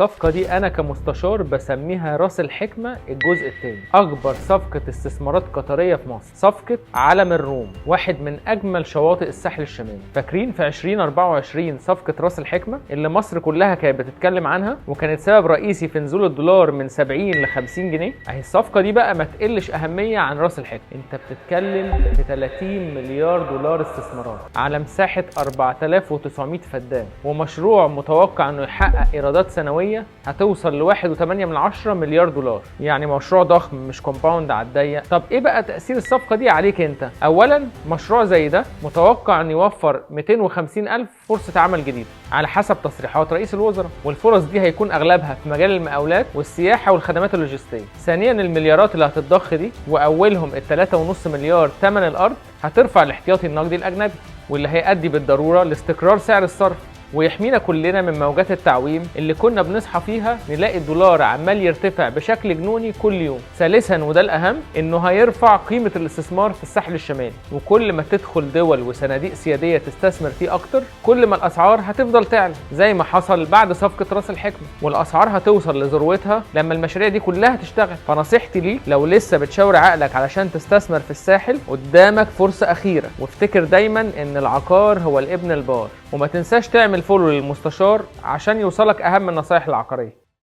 الصفقة دي أنا كمستشار بسميها رأس الحكمة الجزء الثاني. أكبر صفقة استثمارات قطرية في مصر، صفقة علم الروم، واحد من أجمل شواطئ الساحل الشمالي. فاكرين في 2024 صفقة رأس الحكمة اللي مصر كلها كانت بتتكلم عنها وكانت سبب رئيسي في نزول الدولار من 70 ل 50 جنيه؟ أهي الصفقة دي بقى ما تقلش أهمية عن رأس الحكمة. أنت بتتكلم في 30 مليار دولار استثمارات على مساحة 4900 فدان، ومشروع متوقع إنه يحقق إيرادات سنوية هتوصل ل 1.8 مليار دولار. يعني مشروع ضخم، مش كومباوند على الضيق. طب ايه بقى تأثير الصفقة دي عليك انت؟ اولا مشروع زي ده متوقع ان يوفر 250,000 فرصة عمل جديدة على حسب تصريحات رئيس الوزراء، والفرص دي هيكون اغلبها في مجال المقاولات والسياحة والخدمات اللوجستية. ثانيا المليارات اللي هتتضخ دي واولهم ال 3.5 مليار ثمن الارض هترفع الاحتياطي النقدي الاجنبي، واللي هيؤدي بالضرورة لاستقرار سعر الصرف ويحمينا كلنا من موجات التعويم اللي كنا بنصحى فيها نلاقي الدولار عمال يرتفع بشكل جنوني كل يوم. ثالثا وده الاهم، انه هيرفع قيمة الاستثمار في الساحل الشمالي، وكل ما تدخل دول وصناديق سيادية تستثمر فيه اكتر كل ما الاسعار هتفضل تعلى، زي ما حصل بعد صفقة راس الحكمة. والاسعار هتوصل لذروتها لما المشاريع دي كلها تشتغل. فنصيحتي ليك لو لسه بتشاور عقلك علشان تستثمر في الساحل، قدامك فرصة اخيرة، وافتكر دايما ان العقار هو الابن البار. وما تنساش تعمل فولو للمستشار عشان يوصلك اهم النصائح العقارية.